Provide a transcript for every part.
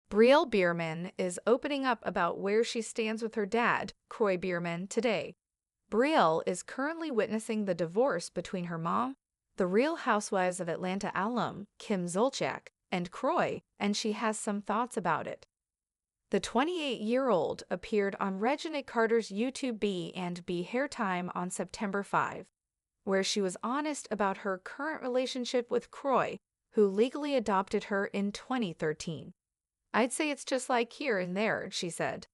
Brielle Biermann is opening up about where she stands with her dad, Kroy Biermann, today. Brielle is currently witnessing the divorce between her mom, the Real Housewives of Atlanta alum Kim Zolciak and Kroy, and she has some thoughts about it. The 28-year-old appeared on Regina Carter's YouTube B&B Hair Time on September 5, where she was honest about her current relationship with Kroy, who legally adopted her in 2013. "I'd say it's just like here and there," she said.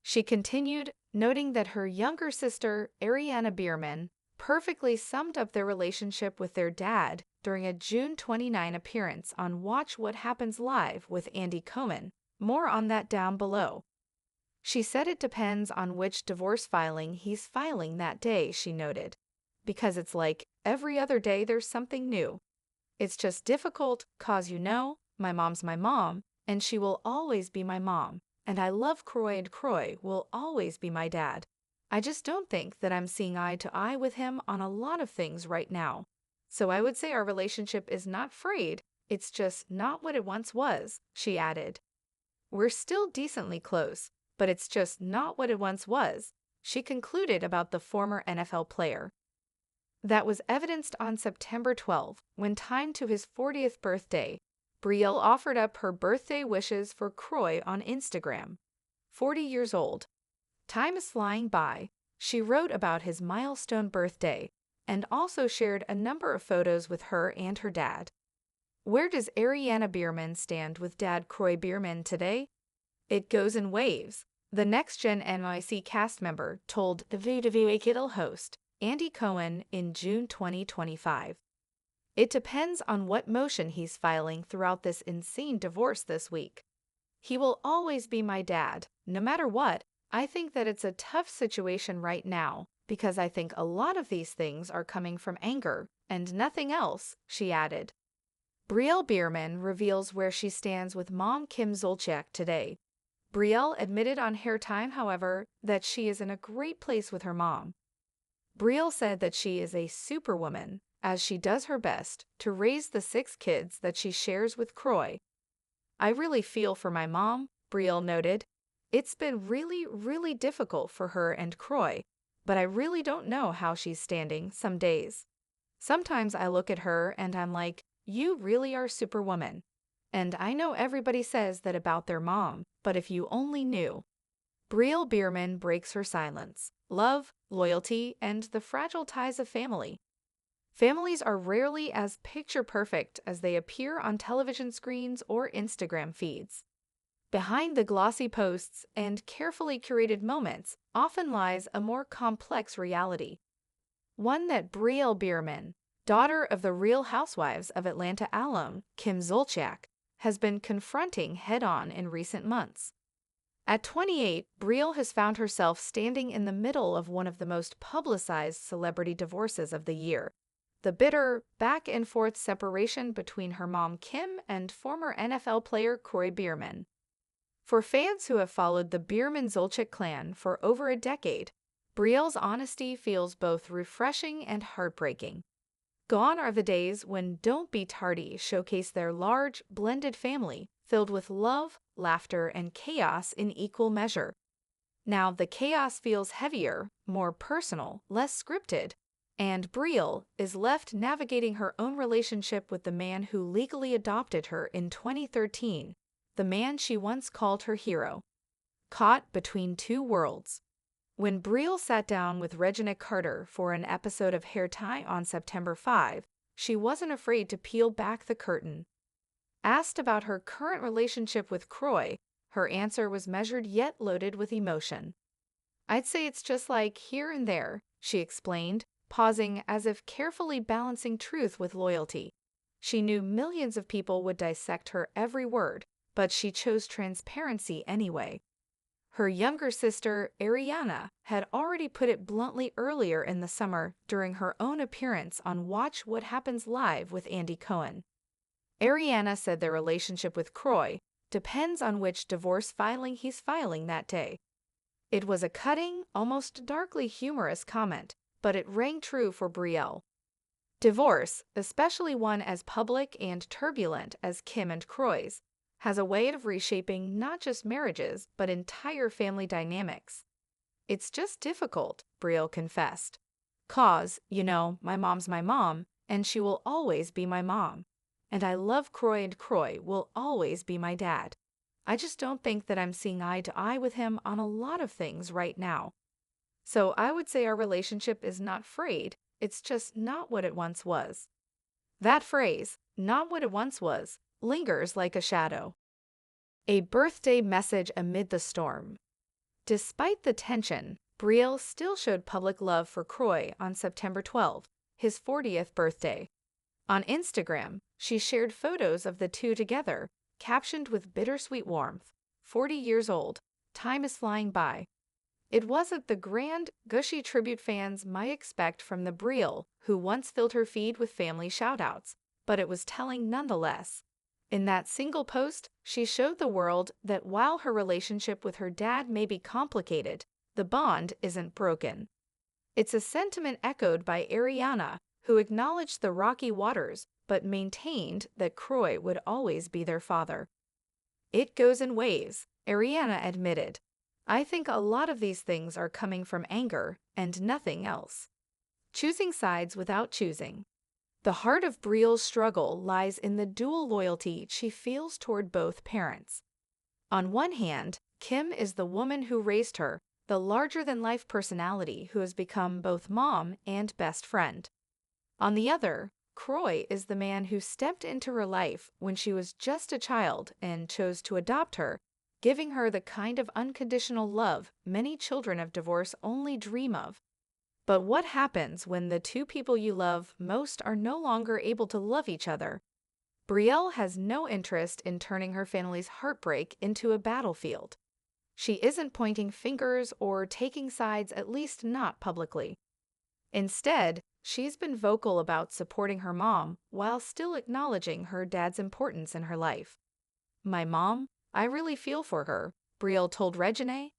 She continued, noting that her younger sister, Ariana Biermann, perfectly summed up their relationship with their dad during a June 29 appearance on Watch What Happens Live with Andy Cohen. More on that down below. She said it depends on which divorce filing he's filing that day, she noted. "Because it's like every other day there's something new. It's just difficult, 'cause my mom's my mom, and she will always be my mom, and I love Kroy and Kroy will always be my dad. I just don't think that I'm seeing eye to eye with him on a lot of things right now. So I would say our relationship is not frayed, it's just not what it once was," she added. "We're still decently close, but it's just not what it once was," she concluded about the former NFL player. That was evidenced on September 12, when timed to his 40th birthday. Brielle offered up her birthday wishes for Kroy on Instagram. 40 years old. "Time is flying by," she wrote about his milestone birthday, and also shared a number of photos with her and her dad. Where does Ariana Biermann stand with dad Kroy Biermann today? "It goes in waves," the Next Gen NYC cast member told the WWE Kittle host, Andy Cohen, in June 2025. "It depends on what motion he's filing throughout this insane divorce this week. He will always be my dad, no matter what. I think that it's a tough situation right now, because I think a lot of these things are coming from anger, and nothing else," she added. Brielle Biermann reveals where she stands with mom Kim Zolciak today. Brielle admitted on Hair Time, however, that she is in a great place with her mom. Brielle said that she is a superwoman, as she does her best to raise the 6 kids that she shares with Kroy. "I really feel for my mom," Brielle noted. "It's been really difficult for her and Kroy, but I really don't know how she's standing some days. Sometimes I look at her and I'm like, you really are superwoman. And I know everybody says that about their mom, but if you only knew." Brielle Biermann breaks her silence. Love, loyalty, and the fragile ties of family. Families are rarely as picture-perfect as they appear on television screens or Instagram feeds. Behind the glossy posts and carefully curated moments often lies a more complex reality. One that Brielle Biermann, daughter of the Real Housewives of Atlanta alum Kim Zolciak, has been confronting head-on in recent months. At 28, Brielle has found herself standing in the middle of one of the most publicized celebrity divorces of the year. The bitter, back-and-forth separation between her mom Kim and former NFL player Kroy Biermann. For fans who have followed the Biermann-Zolciak clan for over a decade, Brielle's honesty feels both refreshing and heartbreaking. Gone are the days when Don't Be Tardy showcased their large, blended family filled with love, laughter, and chaos in equal measure. Now the chaos feels heavier, more personal, less scripted, and Brielle is left navigating her own relationship with the man who legally adopted her in 2013, the man she once called her hero. Caught between two worlds. When Brielle sat down with Regina Carter for an episode of Hair Tie on September 5, she wasn't afraid to peel back the curtain. Asked about her current relationship with Kroy, her answer was measured yet loaded with emotion. "I'd say it's just like here and there," she explained, pausing as if carefully balancing truth with loyalty. She knew millions of people would dissect her every word, but she chose transparency anyway. Her younger sister, Ariana, had already put it bluntly earlier in the summer during her own appearance on Watch What Happens Live with Andy Cohen. Ariana said their relationship with Kroy depends on which divorce filing he's filing that day. It was a cutting, almost darkly humorous comment, but it rang true for Brielle. Divorce, especially one as public and turbulent as Kim and Kroy's, has a way of reshaping not just marriages, but entire family dynamics. It's just difficult, Brielle confessed. "'Cause, my mom's my mom, and she will always be my mom. And I love Kroy, and Kroy will always be my dad. I just don't think that I'm seeing eye to eye with him on a lot of things right now. So I would say our relationship is not frayed, it's just not what it once was." That phrase, "not what it once was," lingers like a shadow. A birthday message amid the storm. Despite the tension, Brielle still showed public love for Kroy on September 12, his 40th birthday. On Instagram, she shared photos of the two together, captioned with bittersweet warmth, "40 years old, time is flying by." It wasn't the grand, gushy tribute fans might expect from the Brielle who once filled her feed with family shoutouts, but it was telling nonetheless. In that single post, she showed the world that while her relationship with her dad may be complicated, the bond isn't broken. It's a sentiment echoed by Ariana, who acknowledged the rocky waters but maintained that Kroy would always be their father. "It goes in waves," Ariana admitted. "I think a lot of these things are coming from anger and nothing else." Choosing sides without choosing. The heart of Brielle's struggle lies in the dual loyalty she feels toward both parents. On one hand, Kim is the woman who raised her, the larger-than-life personality who has become both mom and best friend. On the other, Kroy is the man who stepped into her life when she was just a child and chose to adopt her, giving her the kind of unconditional love many children of divorce only dream of. But what happens when the two people you love most are no longer able to love each other? Brielle has no interest in turning her family's heartbreak into a battlefield. She isn't pointing fingers or taking sides, at least not publicly. Instead, she's been vocal about supporting her mom while still acknowledging her dad's importance in her life. "My mom, I really feel for her," Brielle told Regine.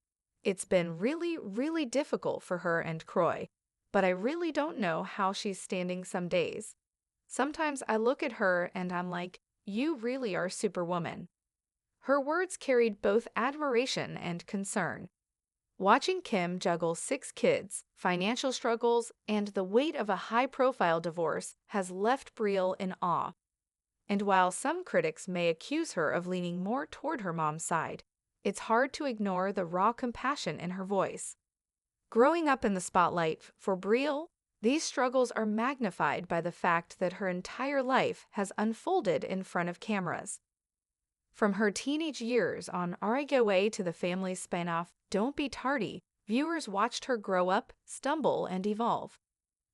"It's been really, really difficult for her and Kroy, but I really don't know how she's standing some days. Sometimes I look at her and I'm like, you really are Superwoman." Her words carried both admiration and concern. Watching Kim juggle 6 kids, financial struggles, and the weight of a high-profile divorce has left Brielle in awe. And while some critics may accuse her of leaning more toward her mom's side, it's hard to ignore the raw compassion in her voice. Growing up in the spotlight, for Brielle, these struggles are magnified by the fact that her entire life has unfolded in front of cameras. From her teenage years on Way to the family's spin-off Don't Be Tardy, viewers watched her grow up, stumble, and evolve.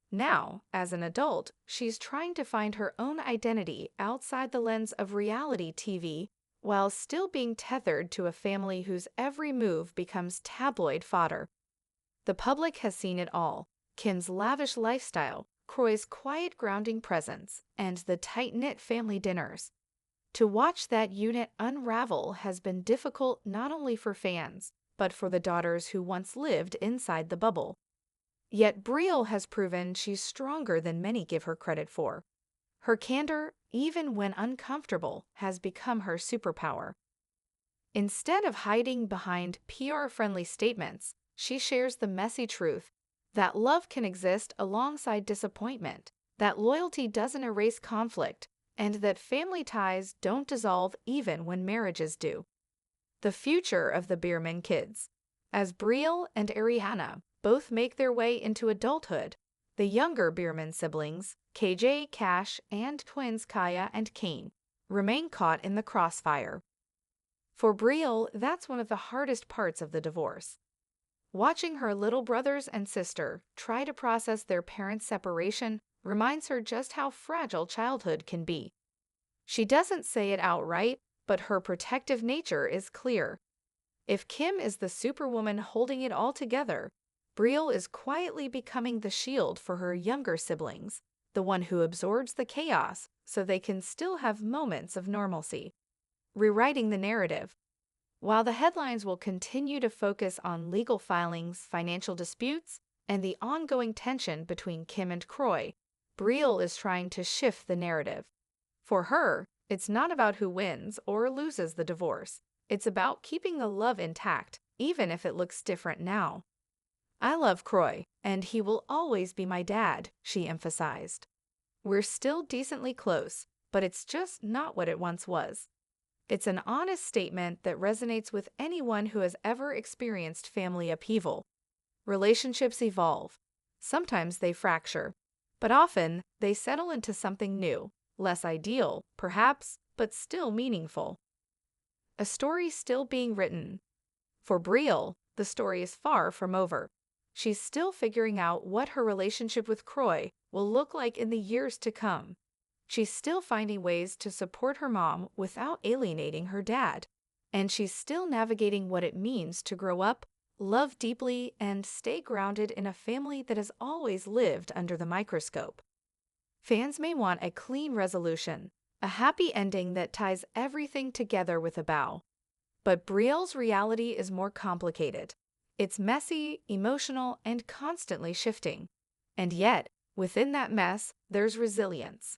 Now, as an adult, she's trying to find her own identity outside the lens of reality TV, while still being tethered to a family whose every move becomes tabloid fodder. The public has seen it all: Kim's lavish lifestyle, Kroy's quiet grounding presence, and the tight-knit family dinners. To watch that unit unravel has been difficult not only for fans, but for the daughters who once lived inside the bubble. Yet Brielle has proven she's stronger than many give her credit for. Her candor, even when uncomfortable, has become her superpower. Instead of hiding behind PR-friendly statements, she shares the messy truth that love can exist alongside disappointment, that loyalty doesn't erase conflict, and that family ties don't dissolve even when marriages do. The future of the Biermann kids. As Brielle and Ariana both make their way into adulthood, the younger Biermann siblings, KJ, Cash, and twins Kaya and Kane, remain caught in the crossfire. For Brielle, that's one of the hardest parts of the divorce. Watching her little brothers and sister try to process their parents' separation reminds her just how fragile childhood can be. She doesn't say it outright, but her protective nature is clear. If Kim is the superwoman holding it all together, Brielle is quietly becoming the shield for her younger siblings, the one who absorbs the chaos so they can still have moments of normalcy. Rewriting the narrative. While the headlines will continue to focus on legal filings, financial disputes, and the ongoing tension between Kim and Kroy, Brielle is trying to shift the narrative. For her, It's not about who wins or loses the divorce. It's about keeping the love intact, even if it looks different now. I love Kroy, and he will always be my dad, she emphasized. We're still decently close, but it's just not what it once was. It's an honest statement that resonates with anyone who has ever experienced family upheaval. Relationships evolve. Sometimes they fracture, but often they settle into something new, less ideal, perhaps, but still meaningful. A story still being written. For Brielle, the story is far from over. She's still figuring out what her relationship with Kroy will look like in the years to come. She's still finding ways to support her mom without alienating her dad. And she's still navigating what it means to grow up, love deeply, and stay grounded in a family that has always lived under the microscope. Fans may want a clean resolution, a happy ending that ties everything together with a bow. But Brielle's reality is more complicated. It's messy, emotional, and constantly shifting. And yet, within that mess, there's resilience.